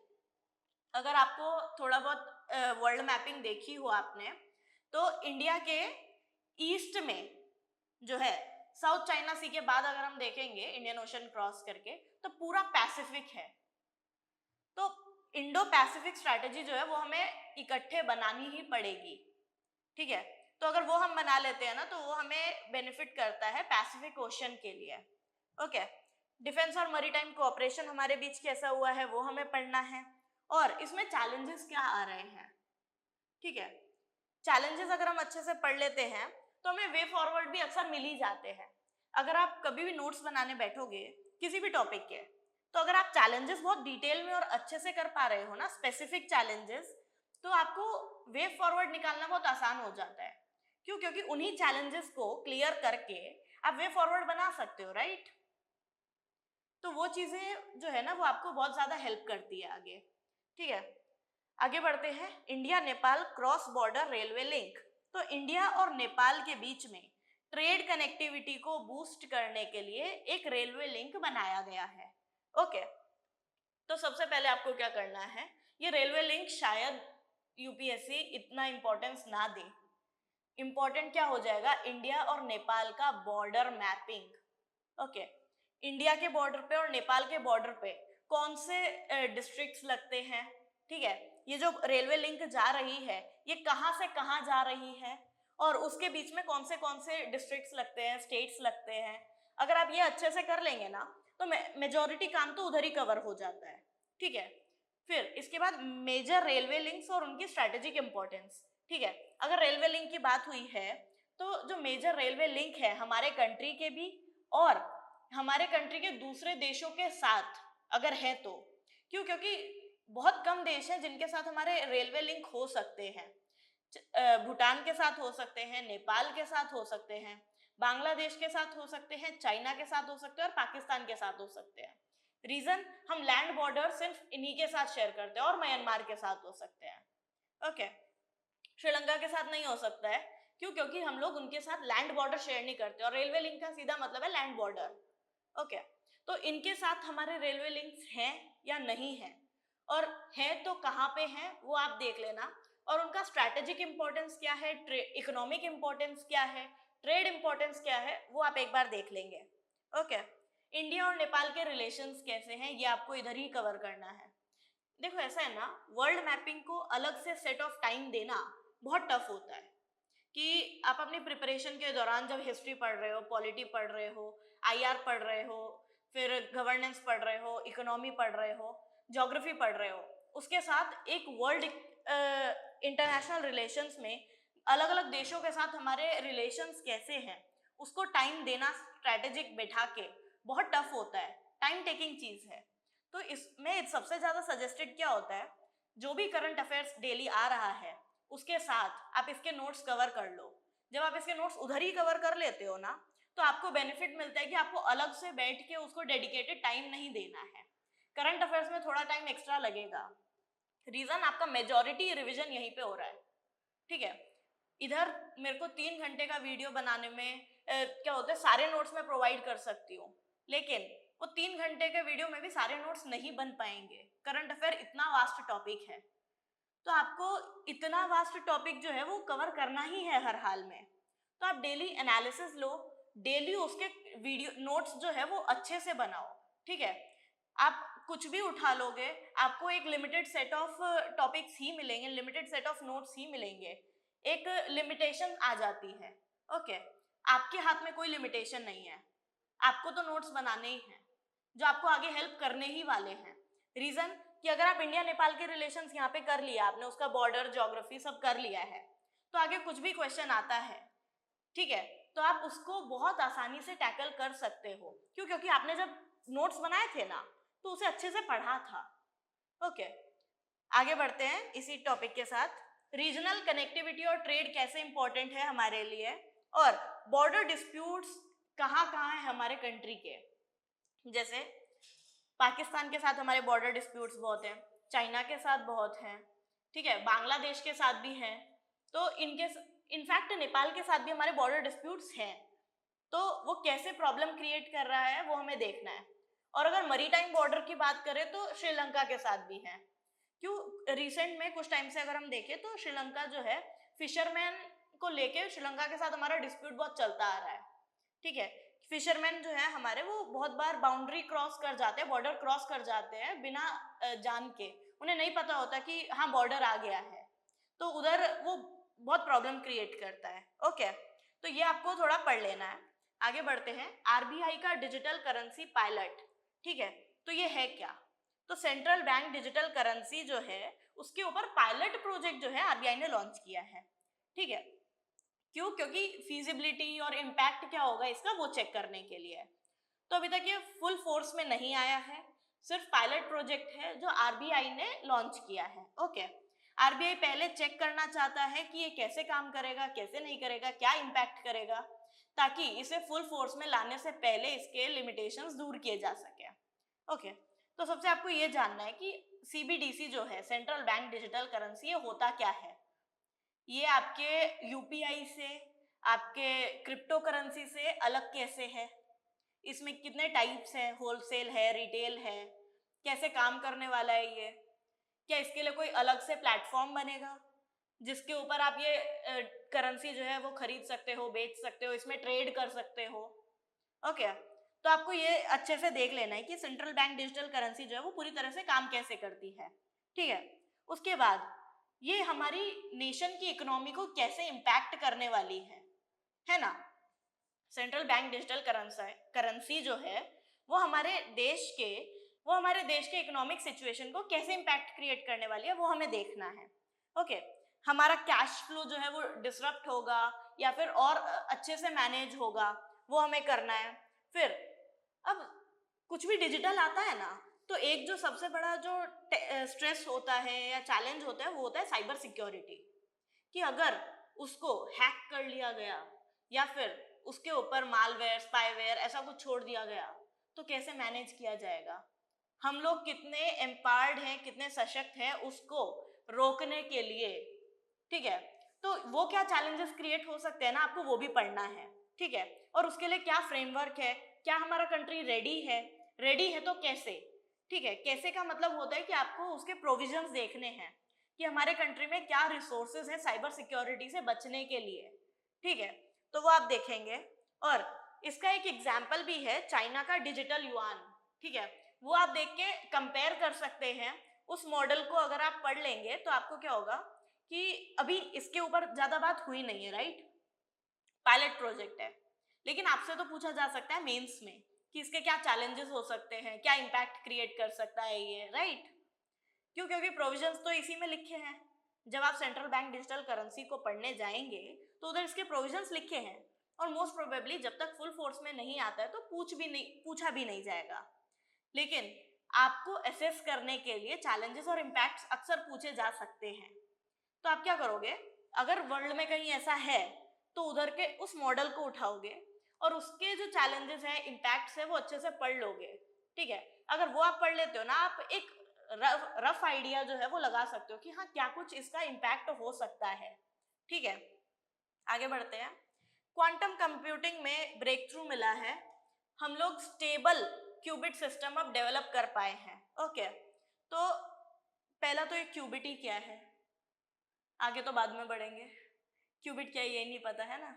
अगर आपको थोड़ा बहुत वर्ल्ड मैपिंग देखी हो आपने, तो इंडिया के ईस्ट में जो है साउथ चाइना सी के बाद अगर हम देखेंगे इंडियन ओशन क्रॉस करके तो पूरा पैसिफिक है। तो इंडो पैसिफिक स्ट्रैटेजी जो है वो हमें इकट्ठे बनानी ही पड़ेगी। ठीक है, तो अगर वो हम बना लेते हैं ना तो वो हमें बेनिफिट करता है पैसिफिक ओशन के लिए। ओके, डिफेंस और मरीटाइम कोऑपरेशन हमारे बीच कैसा हुआ है वो हमें पढ़ना है, और इसमें चैलेंजेस क्या आ रहे हैं। ठीक है, चैलेंजेस अगर हम अच्छे से पढ़ लेते हैं तो हमें वे फॉरवर्ड भी अक्सर मिल ही जाते हैं। अगर आप कभी भी नोट्स बनाने बैठोगे किसी भी टॉपिक के, तो अगर आप चैलेंजेस बहुत डिटेल में और अच्छे से कर पा रहे हो ना, स्पेसिफिक चैलेंजेस, तो आपको वे फॉरवर्ड निकालना बहुत आसान हो जाता है। क्यों? क्योंकि उन्हीं चैलेंजेस को क्लियर करके आप वे फॉरवर्ड बना सकते हो, राइट। तो वो चीजें जो है ना वो आपको बहुत ज्यादा हेल्प करती है आगे। ठीक है, आगे बढ़ते हैं। India Nepal cross border railway link. तो इंडिया और नेपाल के बीच में ट्रेड कनेक्टिविटी को बूस्ट करने के लिए एक रेलवे लिंक बनाया गया है। ओके, तो सबसे पहले आपको क्या करना है, ये रेलवे लिंक शायद यूपीएससी इतना इंपॉर्टेंस ना दे। इंपॉर्टेंट क्या हो जाएगा, इंडिया और नेपाल का बॉर्डर मैपिंग। ओके, इंडिया के बॉर्डर पे और नेपाल के बॉर्डर पे कौन से डिस्ट्रिक्ट्स लगते हैं, ठीक है, ये जो रेलवे लिंक जा रही है ये कहाँ से कहाँ जा रही है और उसके बीच में कौन से डिस्ट्रिक्ट्स लगते हैं, स्टेट्स लगते हैं। अगर आप ये अच्छे से कर लेंगे ना तो मेजॉरिटी काम तो उधर ही कवर हो जाता है। ठीक है, फिर इसके बाद मेजर रेलवे लिंक्स और उनकी स्ट्रेटेजिक इंपॉर्टेंस। ठीक है, अगर रेलवे लिंक की बात हुई है तो जो मेजर रेलवे लिंक है हमारे कंट्री के भी और हमारे कंट्री के दूसरे देशों के साथ अगर है तो, क्योंकि बहुत कम देश हैं जिनके साथ हमारे रेलवे लिंक हो सकते हैं। भूटान के साथ हो सकते हैं, नेपाल के साथ हो सकते हैं, बांग्लादेश के साथ हो सकते हैं, चाइना के साथ हो सकते हैं और पाकिस्तान के साथ हो सकते हैं। रीजन, हम लैंड बॉर्डर सिर्फ इन्हीं के साथ शेयर करते हैं और म्यांमार के साथ हो सकते हैं। ओके, श्रीलंका के साथ नहीं हो सकता है, क्यों, क्योंकि हम लोग उनके साथ लैंड बॉर्डर शेयर नहीं करते और रेलवे लिंक का सीधा मतलब है लैंड बॉर्डर। ओके, तो इनके साथ हमारे रेलवे लिंक्स हैं या नहीं है, और है तो कहाँ पे हैं वो आप देख लेना, और उनका स्ट्रैटेजिक इंपॉर्टेंस क्या है, इकोनॉमिक इंपॉर्टेंस क्या है, ट्रेड इंपॉर्टेंस क्या है, वो आप एक बार देख लेंगे। ओके, इंडिया और नेपाल के रिलेशंस कैसे हैं ये आपको इधर ही कवर करना है। देखो ऐसा है ना, वर्ल्ड मैपिंग को अलग से सेट ऑफ टाइम देना बहुत टफ होता है कि आप अपनी प्रिपरेशन के दौरान जब हिस्ट्री पढ़ रहे हो, पॉलिटी पढ़ रहे हो, आईआर पढ़ रहे हो, फिर गवर्नेंस पढ़ रहे हो, इकोनॉमी पढ़ रहे हो, ज्योग्राफी पढ़ रहे हो, उसके साथ एक वर्ल्ड इंटरनेशनल रिलेशंस में अलग अलग देशों के साथ हमारे रिलेशंस कैसे हैं उसको टाइम देना स्ट्रैटेजिक बैठा के बहुत टफ होता है, टाइम टेकिंग चीज है। तो इसमें सबसे ज्यादा सजेस्टेड क्या होता है, जो भी करंट अफेयर्स डेली आ रहा है उसके साथ आप इसके नोट्स कवर कर लो। जब आप इसके नोट्स उधर ही कवर कर लेते हो ना तो आपको बेनिफिट मिलता है कि आपको अलग से बैठ के उसको डेडिकेटेड टाइम नहीं देना है। करंट अफेयर्स में थोड़ा टाइम एक्स्ट्रा लगेगा, रीजन आपका मेजॉरिटी रिवीजन यहीं पे हो रहा है। ठीक है, इधर मेरे को 3 घंटे का वीडियो बनाने में क्या होता है, सारे नोट्स मैं प्रोवाइड कर सकती हूँ, लेकिन वो 3 घंटे के वीडियो में भी सारे नोट्स नहीं बन पाएंगे। करंट अफेयर इतना वास्ट टॉपिक है, तो आपको इतना वास्ट टॉपिक जो है वो कवर करना ही है हर हाल में। तो आप डेली एनालिसिस लो, डेली उसके वीडियो नोट्स जो है वो अच्छे से बनाओ। ठीक है, आप कुछ भी उठा लोगे आपको एक लिमिटेड सेट ऑफ टॉपिक्स ही मिलेंगे, लिमिटेड सेट ऑफ नोट्स ही मिलेंगे, एक लिमिटेशन आ जाती है। ओके, आपके हाथ में कोई लिमिटेशन नहीं है, आपको तो नोट्स बनाने ही हैं जो आपको आगे हेल्प करने ही वाले हैं। रीजन कि अगर आप इंडिया नेपाल के रिलेशंस यहाँ पे कर लिया आपने, उसका बॉर्डर ज्योग्राफी सब कर लिया है, तो आगे कुछ भी क्वेश्चन आता है, ठीक है, तो आप उसको बहुत आसानी से टैकल कर सकते हो। क्यों, क्योंकि आपने जब नोट्स बनाए थे ना तो उसे अच्छे से पढ़ा था। ओके, आगे बढ़ते हैं इसी टॉपिक के साथ। रीजनल कनेक्टिविटी और ट्रेड कैसे इंपॉर्टेंट है हमारे लिए, और बॉर्डर डिस्प्यूट्स कहाँ कहाँ है हमारे कंट्री के। जैसे पाकिस्तान के साथ हमारे बॉर्डर डिस्प्यूट्स बहुत हैं, चाइना के साथ बहुत हैं, ठीक है, बांग्लादेश के साथ भी हैं, तो इनके इनफैक्ट नेपाल के साथ भी हमारे बॉर्डर डिस्प्यूट्स हैं। तो वो कैसे प्रॉब्लम क्रिएट कर रहा है वो हमें देखना है। और अगर मरीटाइम बॉर्डर की बात करें तो श्रीलंका के साथ भी है। क्यों, रिसेंट में कुछ टाइम से अगर हम देखें तो श्रीलंका जो है फिशरमैन को लेके श्रीलंका के साथ हमारा डिस्प्यूट बहुत चलता आ रहा है। ठीक है, फिशरमैन जो है हमारे वो बहुत बार बाउंड्री क्रॉस कर जाते हैं, बॉर्डर क्रॉस कर जाते हैं बिना जान के, उन्हें नहीं पता होता कि हाँ बॉर्डर आ गया है, तो उधर वो बहुत प्रॉब्लम क्रिएट करता है। ओके, तो ये आपको थोड़ा पढ़ लेना है। आगे बढ़ते हैं, आरबीआई का डिजिटल करेंसी पायलट। ठीक है, तो ये है क्या, तो सेंट्रल बैंक डिजिटल करेंसी जो है उसके ऊपर पायलट प्रोजेक्ट जो है आरबीआई ने लॉन्च किया है। ठीक है, क्यों, क्योंकि फीजिबिलिटी और इम्पैक्ट क्या होगा इसका वो चेक करने के लिए। तो अभी तक ये फुल फोर्स में नहीं आया है, सिर्फ पायलट प्रोजेक्ट है जो आरबीआई ने लॉन्च किया है। ओके, आरबीआई पहले चेक करना चाहता है कि ये कैसे काम करेगा, कैसे नहीं करेगा, क्या इम्पैक्ट करेगा, ताकि इसे फुल फोर्स में लाने से पहले इसके लिमिटेशंस दूर किए जा सके। ओके, तो सबसे आपको ये जानना है कि सीबीडीसी जो है, सेंट्रल बैंक डिजिटल करेंसी, ये होता क्या है? ये आपके यूपीआई से, आपके क्रिप्टो करेंसी से अलग कैसे है? इसमें कितने टाइप्स हैं? होलसेल है, रिटेल है? कैसे काम करने वाला है ये? क्या इसके लिए कोई अलग से प्लेटफॉर्म बनेगा जिसके ऊपर आप ये करेंसी जो है वो खरीद सकते हो, बेच सकते हो, इसमें ट्रेड कर सकते हो? ओके, तो आपको ये अच्छे से देख लेना है कि सेंट्रल बैंक डिजिटल करेंसी जो है वो पूरी तरह से काम कैसे करती है। ठीक है, उसके बाद ये हमारी नेशन की इकोनॉमी को कैसे इम्पैक्ट करने वाली है ना? सेंट्रल बैंक डिजिटल करेंसी जो है वो हमारे देश के इकोनॉमिक सिचुएशन को कैसे इम्पैक्ट क्रिएट करने वाली है, वो हमें देखना है। ओके, हमारा कैश फ्लो जो है वो डिसरप्ट होगा या फिर और अच्छे से मैनेज होगा, वो हमें करना है। फिर अब कुछ भी डिजिटल आता है ना, तो एक जो सबसे बड़ा जो स्ट्रेस होता है या चैलेंज होता है वो होता है साइबर सिक्योरिटी, कि अगर उसको हैक कर लिया गया या फिर उसके ऊपर मालवेयर, स्पाईवेयर ऐसा कुछ छोड़ दिया गया तो कैसे मैनेज किया जाएगा? हम लोग कितने एम्पावर्ड हैं, कितने सशक्त हैं उसको रोकने के लिए। ठीक है, तो वो क्या चैलेंजेस क्रिएट हो सकते हैं ना, आपको वो भी पढ़ना है। ठीक है, और उसके लिए क्या फ्रेमवर्क है, क्या हमारा कंट्री रेडी है तो कैसे? ठीक है, कैसे का मतलब होता है कि आपको उसके प्रोविजंस देखने हैं कि हमारे कंट्री में क्या रिसोर्सेज है साइबर सिक्योरिटी से बचने के लिए। ठीक है, तो वो आप देखेंगे। और इसका एक एग्जाम्पल भी है चाइना का डिजिटल युआन। ठीक है, वो आप देख के कंपेयर कर सकते हैं। उस मॉडल को अगर आप पढ़ लेंगे तो आपको क्या होगा कि अभी इसके ऊपर ज्यादा बात हुई नहीं है, राइट? पायलट प्रोजेक्ट है, लेकिन आपसे तो पूछा जा सकता है मेंस में कि इसके क्या चैलेंजेस हो सकते हैं, क्या इम्पैक्ट क्रिएट कर सकता है ये, राइट? क्यों? क्योंकि प्रोविजंस तो इसी में लिखे हैं। जब आप सेंट्रल बैंक डिजिटल करेंसी को पढ़ने जाएंगे तो उधर इसके प्रोविजंस लिखे हैं, और मोस्ट प्रोबेबली जब तक फुल फोर्स में नहीं आता है तो पूछा भी नहीं जाएगा। लेकिन आपको असेस करने के लिए चैलेंजेस और इम्पैक्ट्स अक्सर पूछे जा सकते हैं। तो आप क्या करोगे, अगर वर्ल्ड में कहीं ऐसा है तो उधर के उस मॉडल को उठाओगे और उसके जो चैलेंजेस हैं, इम्पैक्ट्स है, वो अच्छे से पढ़ लोगे। ठीक है, अगर वो आप पढ़ लेते हो ना, आप एक रफ आइडिया जो है वो लगा सकते हो कि हाँ क्या कुछ इसका इम्पैक्ट हो सकता है। ठीक है, आगे बढ़ते हैं। क्वांटम कंप्यूटिंग में ब्रेक थ्रू मिला है, हम लोग स्टेबल क्यूबिट सिस्टम अब डेवलप कर पाए हैं। ओके, तो पहला तो एक क्यूबिट ही क्या है, आगे तो बाद में बढ़ेंगे। क्यूबिट क्या है ये नहीं पता है ना?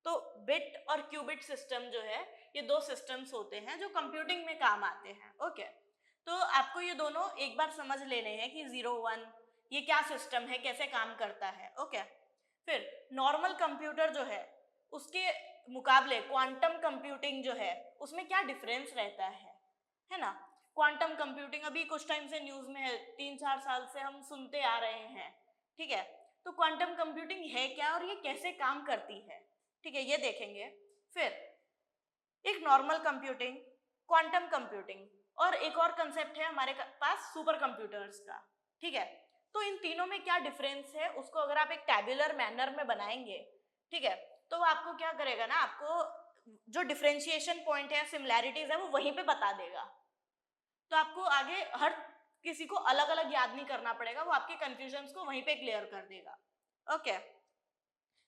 तो बिट और क्यूबिट सिस्टम जो है ये दो सिस्टम्स होते हैं जो कंप्यूटिंग में काम आते हैं। ओके, तो आपको ये दोनों एक बार समझ लेने हैं कि 0 1 ये क्या सिस्टम है, कैसे काम करता है। ओके, फिर नॉर्मल कंप्यूटर जो है उसके मुकाबले क्वांटम कंप्यूटिंग जो है उसमें क्या डिफरेंस रहता है ना? क्वांटम कंप्यूटिंग अभी कुछ टाइम से न्यूज में है, 3 4 साल से हम सुनते आ रहे हैं। ठीक है, तो क्वांटम कंप्यूटिंग है क्या और ये कैसे काम करती है? ठीक है, ये देखेंगे। फिर एक नॉर्मल कंप्यूटिंग, क्वांटम कंप्यूटिंग, और एक और कंसेप्ट है हमारे पास सुपर कंप्यूटर्स का। ठीक है, तो इन तीनों में क्या डिफरेंस है उसको अगर आप एक टैब्यूलर मैनर में बनाएंगे, ठीक है, तो वो आपको क्या करेगा ना, आपको जो डिफरेंशिएशन पॉइंट है, सिमिलैरिटीज है, वो वहीं पे बता देगा। तो आपको आगे हर किसी को अलग अलग याद नहीं करना पड़ेगा, वो आपके कंफ्यूजन्स को वहीं पे क्लियर कर देगा। ओके,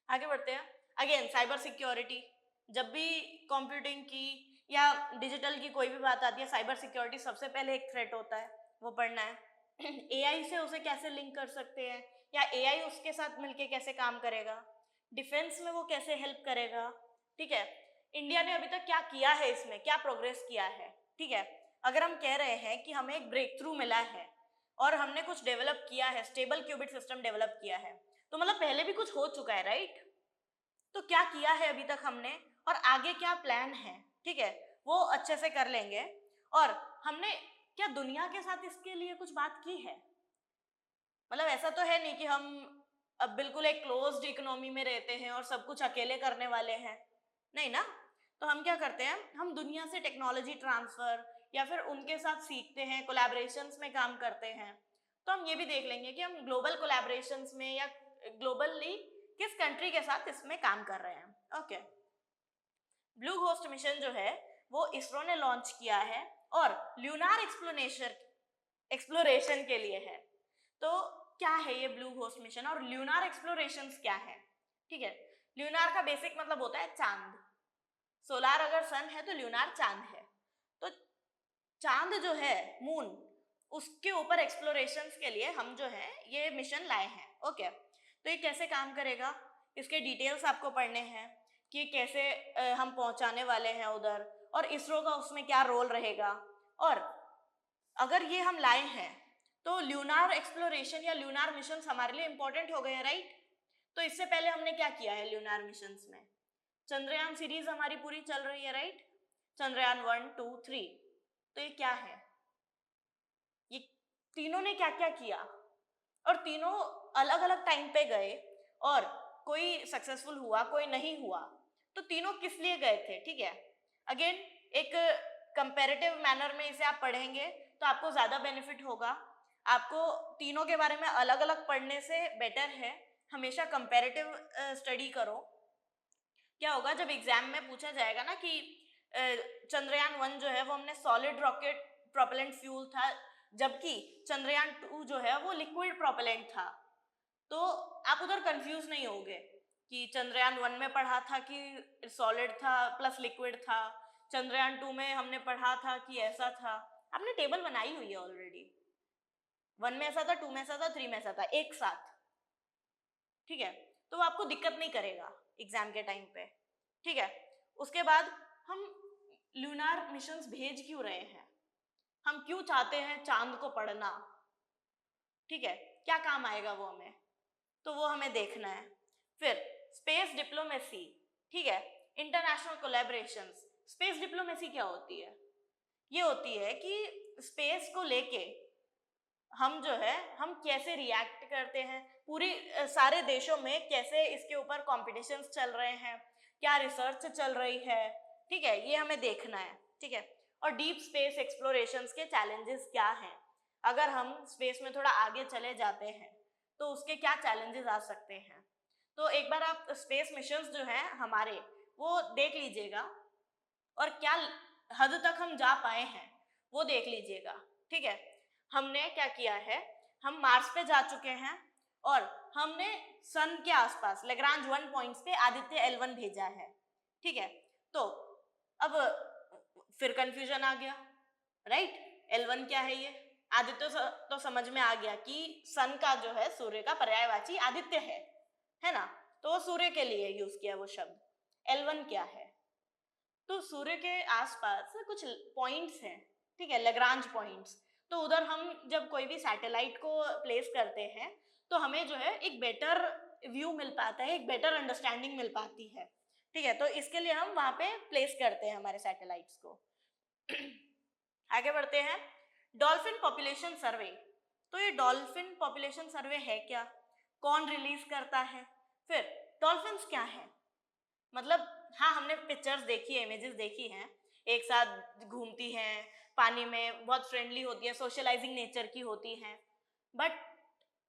आगे बढ़ते हैं। अगेन साइबर सिक्योरिटी, जब भी कंप्यूटिंग की या डिजिटल की कोई भी बात आती है, साइबर सिक्योरिटी सबसे पहले एक थ्रेट होता है, वो पढ़ना है। एआई से उसे कैसे लिंक कर सकते हैं, या एआई उसके साथ मिलके कैसे काम करेगा, डिफेंस में वो कैसे हेल्प करेगा। ठीक है, इंडिया ने अभी तक क्या किया है, इसमें क्या प्रोग्रेस किया है। ठीक है, अगर हम कह रहे हैं कि हमें एक ब्रेक थ्रू मिला है और हमने कुछ डेवलप किया है, स्टेबल क्यूबिट सिस्टम डेवलप किया है, तो मतलब पहले भी कुछ हो चुका है, राइट? तो क्या किया है अभी तक हमने और आगे क्या प्लान है, ठीक है, वो अच्छे से कर लेंगे। और हमने क्या दुनिया के साथ इसके लिए कुछ बात की है? मतलब ऐसा तो है नहीं कि हम अब बिल्कुल एक क्लोज्ड इकोनॉमी में रहते हैं और सब कुछ अकेले करने वाले हैं, नहीं ना? तो हम क्या करते हैं, हम दुनिया से टेक्नोलॉजी ट्रांसफर या फिर उनके साथ सीखते हैं, कोलैबोरेशंस में काम करते हैं। तो हम ये भी देख लेंगे कि हम ग्लोबल कोलैबोरेशंस में या ग्लोबली किस कंट्री के साथ इसमें काम कर रहे हैं। ओके, ब्लू होस्ट मिशन जो है वो इसरो ने लॉन्च किया है और ल्यूनार एक्सप्लोरेशन के लिए है। तो क्या है ये ब्लू होस्ट मिशन और ल्यूनार एक्सप्लोरेशंस क्या है? ठीक है, ल्यूनार का बेसिक मतलब होता है चांद। सोलार अगर सन है तो ल्यूनार चांद है। तो चांद जो है, मून, उसके ऊपर एक्सप्लोरेशंस के लिए हम जो है ये मिशन लाए हैं। ओके, तो ये कैसे काम करेगा, इसके डिटेल्स आपको पढ़ने हैं कि कैसे हम पहुंचाने वाले हैं उधर, और इसरो का उसमें क्या रोल रहेगा। और अगर ये हम लाए हैं तो ल्यूनार एक्सप्लोरेशन या ल्यूनार मिशन हमारे लिए इंपॉर्टेंट हो गए हैं, राइट। तो इससे पहले हमने क्या किया है ल्यूनार मिशंस में? चंद्रयान सीरीज हमारी पूरी चल रही है, राइट। चंद्रयान 1, 2, 3। तो ये क्या है, ये तीनों ने क्या क्या किया, और तीनों अलग अलग टाइम पे गए, और कोई सक्सेसफुल हुआ, कोई नहीं हुआ। तो तीनों किस लिए गए थे? ठीक है, अगेन एक कंपैरेटिव मैनर में इसे आप पढ़ेंगे तो आपको ज्यादा बेनिफिट होगा। आपको तीनों के बारे में अलग अलग पढ़ने से बेटर है हमेशा कंपैरेटिव स्टडी करो। क्या होगा जब एग्जाम में पूछा जाएगा ना कि चंद्रयान 1 जो है वो हमने सॉलिड रॉकेट प्रोपेलेंट फ्यूल था, जबकि चंद्रयान 2 जो है वो लिक्विड प्रोपेलेंट था, तो आप उधर कंफ्यूज नहीं होगे कि चंद्रयान 1 में पढ़ा था कि सॉलिड था प्लस लिक्विड था, चंद्रयान 2 में हमने पढ़ा था कि ऐसा था। आपने टेबल बनाई हुई है ऑलरेडी, 1 में ऐसा था, 2 में ऐसा था, 3 में ऐसा था, एक साथ। ठीक है, तो आपको दिक्कत नहीं करेगा एग्जाम के टाइम पे। ठीक है, उसके बाद हम ल्यूनार मिशंस भेज क्यों रहे हैं, हम क्यों चाहते हैं चांद को पढ़ना? ठीक है, क्या काम आएगा वो हमें, तो वो हमें देखना है। फिर स्पेस डिप्लोमेसी, ठीक है, इंटरनेशनल कोलैबोरेशंस। स्पेस डिप्लोमेसी क्या होती है? ये होती है कि स्पेस को लेके हम जो है हम कैसे रिएक्ट करते हैं, पूरी सारे देशों में कैसे इसके ऊपर कॉम्पिटिशन्स चल रहे हैं, क्या रिसर्च चल रही है। ठीक है, ये हमें देखना है। ठीक है, और डीप स्पेस एक्सप्लोरेशंस के चैलेंजेस क्या हैं, अगर हम स्पेस में थोड़ा आगे चले जाते हैं तो उसके क्या चैलेंजेस आ सकते हैं। तो एक बार आप स्पेस मिशंस जो हैं हमारे वो देख लीजिएगा, और क्या हद तक हम जा पाए हैं वो देख लीजिएगा। ठीक है, हमने क्या किया है, हम मार्स पे जा चुके हैं, और हमने सन के आसपास लेग्रांज 1 पॉइंट्स पे आदित्य L1 भेजा है। ठीक है, तो अब फिर कंफ्यूजन आ गया, राइट। L1 क्या है, ये आदित्य तो समझ में आ गया कि सन का जो है सूर्य का पर्यायवाची आदित्य है ना, तो वो सूर्य के लिए यूज किया वो शब्द। L1 क्या है, तो सूर्य के आसपास कुछ पॉइंट्स हैं, ठीक है, लेग्रांज पॉइंट्स। तो उधर हम जब कोई भी सैटेलाइट को प्लेस करते हैं तो हमें जो है एक बेटर व्यू मिल पाता है, एक बेटर अंडरस्टैंडिंग मिल पाती है। ठीक है, तो इसके लिए हम वहां पे प्लेस करते हैं हमारे सैटेलाइट्स को। आगे बढ़ते हैं, डॉल्फिन पॉपुलेशन सर्वे। तो ये डॉल्फिन पॉपुलेशन सर्वे है क्या, कौन रिलीज करता है, फिर डॉल्फिन्स क्या है, मतलब हाँ हमने पिक्चर्स देखी है, इमेजेस देखी हैं, एक साथ घूमती हैं पानी में, बहुत फ्रेंडली होती है, सोशलाइजिंग नेचर की होती हैं, बट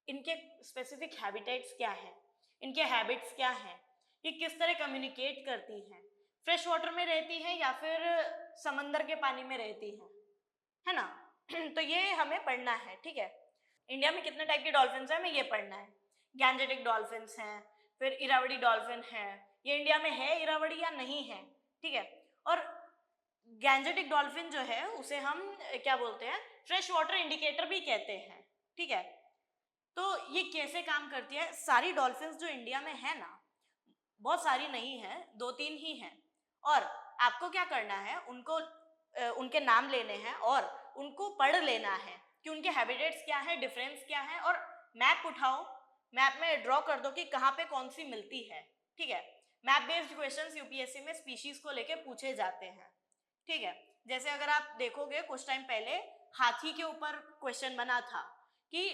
इनके स्पेसिफिक हैबिटेट्स क्या हैं, इनके हैबिट्स क्या हैं, ये किस तरह कम्युनिकेट करती हैं, फ्रेश वाटर में रहती हैं या फिर समंदर के पानी में रहती हैं, है ना। तो ये हमें पढ़ना है। ठीक है, इंडिया में कितने टाइप के डॉल्फिन्स हैं हमें ये पढ़ना है। गैंजेटिक डॉल्फिन्स हैं, फिर इरावदी डॉल्फिन है, ये इंडिया में है इरावदी या नहीं है। ठीक है, और गैंजेटिक डॉल्फिन जो है उसे हम क्या बोलते हैं, फ्रेश वाटर इंडिकेटर भी कहते हैं। ठीक है, तो ये कैसे काम करती है, सारी डॉल्फिन्स जो इंडिया में है ना, बहुत सारी नहीं है, 2-3 ही हैं, और आपको क्या करना है, उनको उनके नाम लेने हैं और उनको पढ़ लेना है कि उनके हैबिटेट्स क्या है, डिफरेंस क्या है, और मैप उठाओ, मैप में ड्रॉ कर दो कि कहाँ पे कौन सी मिलती है। ठीक है, मैप बेस्ड क्वेश्चंस यूपीएससी में स्पीशीज को लेके पूछे जाते हैं। ठीक है, जैसे अगर आप देखोगे कुछ टाइम पहले हाथी के ऊपर क्वेश्चन बना था, कि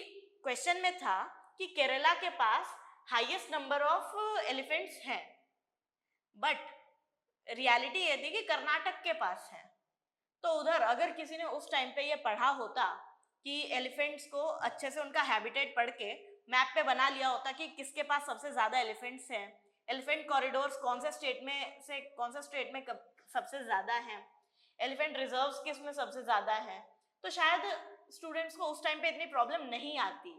क्वेश्चन में था कि केरला के पास हाईएस्ट नंबर ऑफ एलिफेंट्स हैं, बट रियलिटी ये थी कि कर्नाटक के पास है। तो उधर अगर किसी ने उस टाइम पे ये पढ़ा होता कि एलिफेंट्स को अच्छे से उनका हैबिटेट पढ़ के मैप पे बना लिया होता कि किसके पास सबसे ज्यादा एलिफेंट्स हैं, एलिफेंट कॉरिडोर्स कौन से स्टेट में सबसे ज्यादा हैं, एलिफेंट रिजर्व्स किस में सबसे ज्यादा है, तो शायद स्टूडेंट्स को उस टाइम पे इतनी प्रॉब्लम नहीं आती।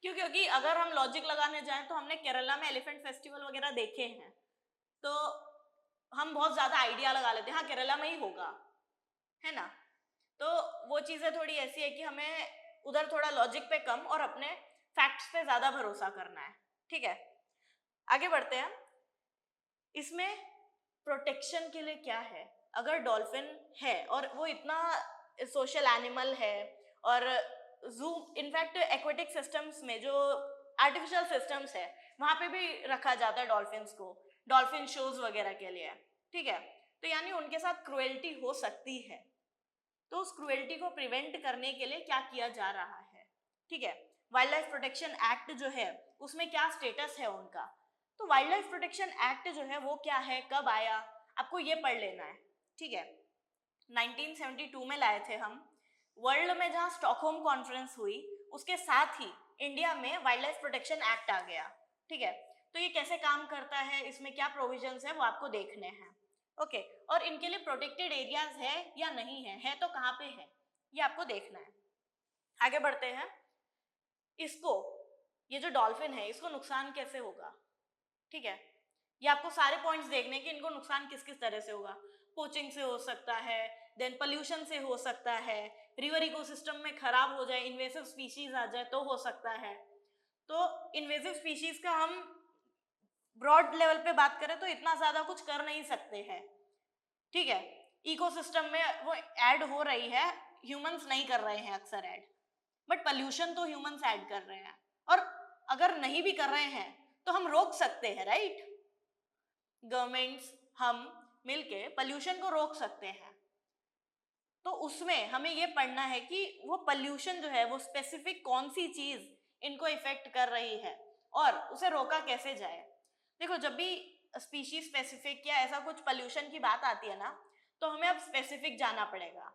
क्योंकि अगर हम लॉजिक लगाने जाएं तो हमने केरला में एलिफेंट फेस्टिवल वगैरह देखे हैं, तो हम बहुत ज्यादा आइडिया लगा लेते हैं हाँ केरला में ही होगा, है ना। तो वो चीजें थोड़ी ऐसी है कि हमें उधर थोड़ा लॉजिक पे कम और अपने फैक्ट्स पे ज्यादा भरोसा करना है। ठीक है, आगे बढ़ते हैं। इसमें प्रोटेक्शन के लिए क्या है, अगर डॉल्फिन है और वो इतना सोशल एनिमल है, और जू इनफैक्ट एक्वेटिक सिस्टम्स में जो आर्टिफिशियल सिस्टम्स है वहां पे भी रखा जाता है डॉल्फिन्स को, डॉल्फिन शोज वगैरह के लिए। ठीक है, तो यानी उनके साथ क्रुएल्टी हो सकती है, तो उस क्रुएल्टी को प्रिवेंट करने के लिए क्या किया जा रहा है। ठीक है, वाइल्ड लाइफ प्रोटेक्शन एक्ट जो है उसमें क्या स्टेटस है उनका, तो वाइल्ड लाइफ प्रोटेक्शन एक्ट जो है वो क्या है, कब आया, आपको ये पढ़ लेना है। ठीक है, 1972 में लाए थे हम, वर्ल्ड में जहाँ स्टॉकहोम कॉन्फ्रेंस हुई उसके साथ ही इंडिया में वाइल्ड लाइफ प्रोटेक्शन एक्ट आ गया। ठीक है, तो ये कैसे काम करता है, इसमें क्या प्रोविजंस है वो आपको देखने हैं। ओके, और इनके लिए प्रोटेक्टेड एरियाज है या नहीं है तो कहाँ पे है ये आपको देखना है। आगे बढ़ते हैं। इसको, ये जो डॉल्फिन है इसको नुकसान कैसे होगा, ठीक है, ये आपको सारे पॉइंट्स देखने कि इनको नुकसान किस किस तरह से होगा। पोचिंग से हो सकता है, देन पोल्यूशन से हो सकता है, रिवर इकोसिस्टम में खराब हो जाए, इन्वेसिव स्पीशीज आ जाए तो हो सकता है। तो इन्वेसिव स्पीशीज का हम ब्रॉड लेवल पे बात करें तो इतना ज्यादा कुछ कर नहीं सकते हैं। ठीक है, इकोसिस्टम में वो ऐड हो रही है, ह्यूमंस नहीं कर रहे हैं अक्सर ऐड, बट पोल्यूशन तो ह्यूमंस ऐड कर रहे हैं, और अगर नहीं भी कर रहे हैं तो हम रोक सकते हैं, राइट। गवर्नमेंट्स हम मिलके पोल्यूशन को रोक सकते हैं। तो उसमें हमें ये पढ़ना है कि वो पोल्यूशन जो है वो स्पेसिफिक कौन सी चीज इनको इफेक्ट कर रही है और उसे रोका कैसे जाए। देखो, जब भी स्पीशीज स्पेसिफिक या ऐसा कुछ पोल्यूशन की बात आती है ना, तो हमें अब स्पेसिफिक जाना पड़ेगा।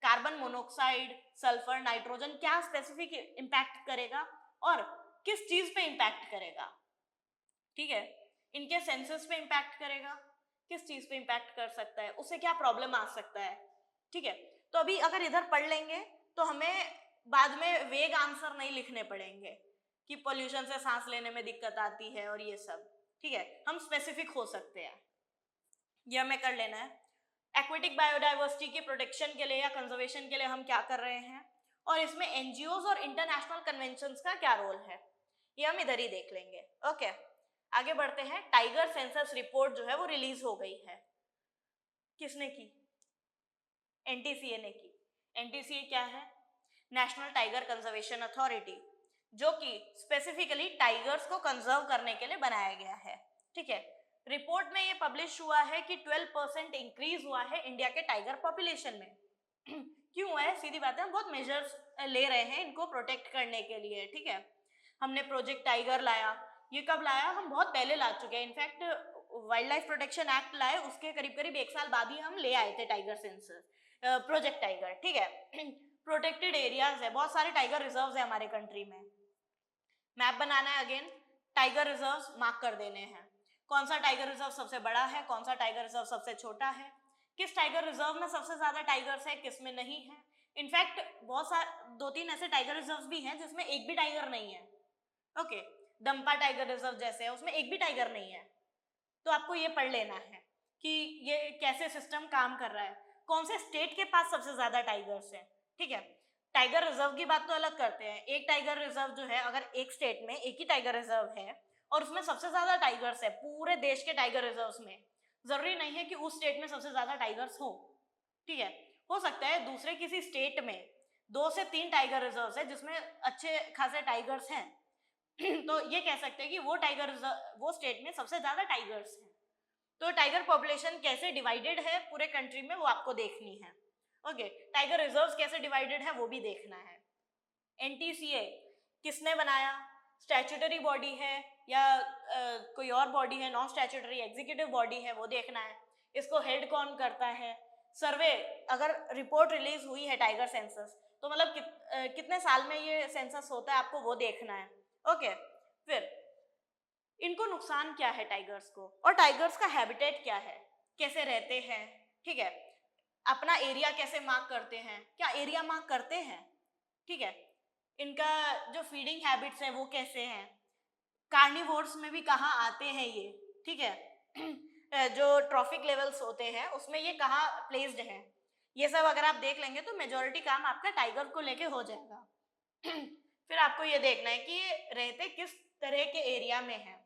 कार्बन मोनोक्साइड, सल्फर, नाइट्रोजन क्या स्पेसिफिक इम्पैक्ट करेगा और किस चीज पे इम्पैक्ट करेगा। ठीक है, इनके सेंसस पे इम्पैक्ट करेगा, किस चीज पे इम्पैक्ट कर सकता है, उससे क्या प्रॉब्लम आ सकता है। ठीक है, तो अभी अगर इधर पढ़ लेंगे तो हमें बाद में वेग आंसर नहीं लिखने पड़ेंगे कि पोल्यूशन से सांस लेने में दिक्कत आती है और ये सब। ठीक है, हम स्पेसिफिक हो सकते हैं, यह हमें कर लेना है। एक्वेटिक बायोडाइवर्सिटी के प्रोटेक्शन के लिए या कंजर्वेशन के लिए हम क्या कर रहे हैं, और इसमें एनजीओज और इंटरनेशनल कन्वेंशंस का क्या रोल है, ये हम इधर ही देख लेंगे। ओके, आगे बढ़ते हैं। टाइगर सेंसस रिपोर्ट जो है वो रिलीज हो गई है, किसने की, एनटीसीए ने की। एनटीसीए क्या है, नेशनल टाइगर कंजर्वेशन अथॉरिटी, जो कि स्पेसिफिकली टाइगर्स को कंजर्व करने के लिए बनाया गया है। ठीक है, रिपोर्ट में ये पब्लिश हुआ है कि 12% इंक्रीज हुआ है इंडिया के टाइगर पॉपुलेशन में। क्यों हुआ है, सीधी बात है, हम बहुत मेजर्स ले रहे हैं इनको प्रोटेक्ट करने के लिए। ठीक है, हमने प्रोजेक्ट टाइगर लाया, ये कब लाया, हम बहुत पहले ला चुके हैं। In fact wild life protection act लाए उसके करीब करीब 1 साल बाद ही हम ले आए थे टाइगर सेंसस, प्रोजेक्ट टाइगर। ठीक है, प्रोटेक्टेड एरियाज है, बहुत सारे टाइगर रिजर्व्स है हमारे कंट्री में। मैप बनाना है, अगेन टाइगर रिजर्व्स मार्क कर देने हैं, कौन सा टाइगर रिजर्व सबसे बड़ा है, कौन सा टाइगर रिजर्व सबसे छोटा है, किस टाइगर रिजर्व में सबसे ज्यादा टाइगर्स है, किस में नहीं है। इनफैक्ट बहुत सारे 2-3 ऐसे टाइगर रिजर्व्स भी हैं जिसमें एक भी टाइगर नहीं है। ओके, डंपा टाइगर रिजर्व जैसे है उसमें एक भी टाइगर नहीं है। तो आपको ये पढ़ लेना है कि ये कैसे सिस्टम काम कर रहा है, कौन से स्टेट के पास सबसे ज्यादा टाइगर्स हैं। ठीक है, टाइगर रिजर्व की बात तो अलग करते हैं, एक टाइगर रिजर्व जो है अगर एक स्टेट में एक ही टाइगर रिजर्व है और उसमें सबसे ज्यादा टाइगर्स है पूरे देश के टाइगर रिजर्व्स में, जरूरी नहीं है कि उस स्टेट में सबसे ज्यादा टाइगर्स हो। ठीक है, हो सकता है दूसरे किसी स्टेट में 2 से 3 टाइगर रिजर्व्स है जिसमें अच्छे खासे टाइगर्स हैं। तो ये कह सकते हैं कि वो टाइगर रिजर्व वो स्टेट में सबसे ज्यादा टाइगर्स हैं। तो टाइगर पॉपुलेशन कैसे डिवाइडेड है पूरे कंट्री में वो आपको देखनी है। ओके, टाइगर रिजर्व्स कैसे डिवाइडेड है वो भी देखना है। एनटीसीए किसने बनाया, स्टैट्यूटरी बॉडी है या कोई और बॉडी है, नॉन स्टैट्यूटरी एग्जीक्यूटिव बॉडी है, वो देखना है। इसको हेड कौन करता है, सर्वे, अगर रिपोर्ट रिलीज हुई है टाइगर सेंसस तो मतलब कितने साल में ये सेंसस होता है आपको वो देखना है। ओके, फिर इनको नुकसान क्या है टाइगर्स को, और टाइगर्स का हैबिटेट क्या है, कैसे रहते हैं। ठीक है, अपना एरिया कैसे मार्क करते हैं, क्या एरिया मार्क करते हैं, ठीक है। इनका जो फीडिंग हैबिट्स है वो कैसे हैं, कार्निवोर्स में भी कहाँ आते हैं ये, ठीक है। जो ट्रॉफिक लेवल्स होते हैं उसमें ये कहाँ प्लेस्ड है, ये सब अगर आप देख लेंगे तो मेजॉरिटी काम आपका टाइगर को लेके हो जाएगा। फिर आपको ये देखना है कि ये रहते किस तरह के एरिया में है।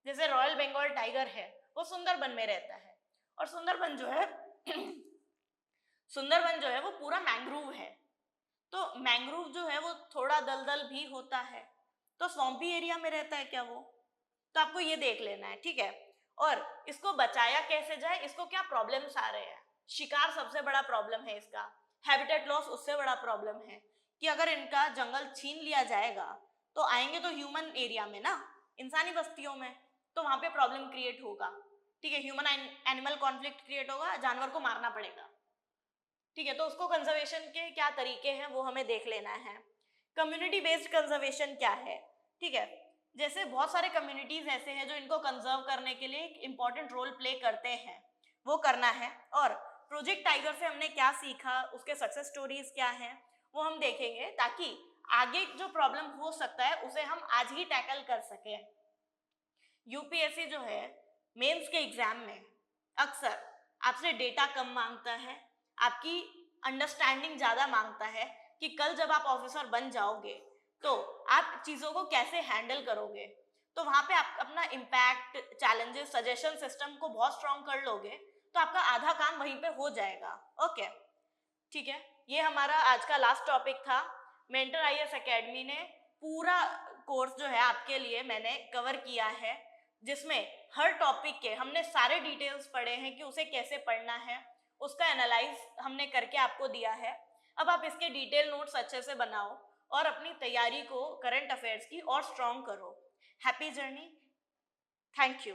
जैसे रॉयल बंगाल टाइगर है वो सुंदरबन में रहता है, और सुंदरबन जो है सुंदरबन जो है वो पूरा मैंग्रोव है, तो मैंग्रोव जो है वो थोड़ा दलदल भी होता है, तो स्वम्पी एरिया में रहता है क्या वो, तो आपको ये देख लेना है, ठीक है। और इसको बचाया कैसे जाए, इसको क्या प्रॉब्लम्स आ रहे हैं, शिकार सबसे बड़ा प्रॉब्लम है इसका, हैबिटेट लॉस उससे बड़ा प्रॉब्लम है कि अगर इनका जंगल छीन लिया जाएगा तो आएंगे तो ह्यूमन एरिया में ना, इंसानी बस्तियों में, तो वहां पे प्रॉब्लम क्रिएट होगा, ठीक है। ह्यूमन एनिमल कॉन्फ्लिक्ट क्रिएट होगा, जानवर को मारना पड़ेगा, ठीक है। तो उसको कंजर्वेशन के क्या तरीके हैं वो हमें देख लेना है। कम्युनिटी बेस्ड कंजर्वेशन क्या है, ठीक है। जैसे बहुत सारे कम्युनिटीज ऐसे हैं जो इनको कंजर्व करने के लिए एक इंपॉर्टेंट रोल प्ले करते हैं, वो करना है। और प्रोजेक्ट टाइगर से हमने क्या सीखा, उसके सक्सेस स्टोरीज क्या हैं वो हम देखेंगे, ताकि आगे जो प्रॉब्लम हो सकता है उसे हम आज ही टैकल कर सकें। यूपीएससी जो है मेंस के एग्जाम में अक्सर आपसे डेटा कम मांगता है, आपकी अंडरस्टैंडिंग ज़्यादा मांगता है कि कल जब आप ऑफिसर बन जाओगे तो आप चीज़ों को कैसे हैंडल करोगे। तो वहाँ पे आप अपना इम्पैक्ट, चैलेंजेस, सजेशन सिस्टम को बहुत स्ट्रॉन्ग कर लोगे तो आपका आधा काम वहीं पे हो जाएगा। ओके, ठीक है। ये हमारा आज का लास्ट टॉपिक था। मेंटर आईएएस एकेडमी ने पूरा कोर्स जो है आपके लिए मैंने कवर किया है, जिसमें हर टॉपिक के हमने सारे डिटेल्स पढ़े हैं कि उसे कैसे पढ़ना है, उसका एनालाइज हमने करके आपको दिया है। अब आप इसके डिटेल नोट्स अच्छे से बनाओ और अपनी तैयारी को करंट अफेयर्स की और स्ट्रॉन्ग करो। Happy journey, thank you.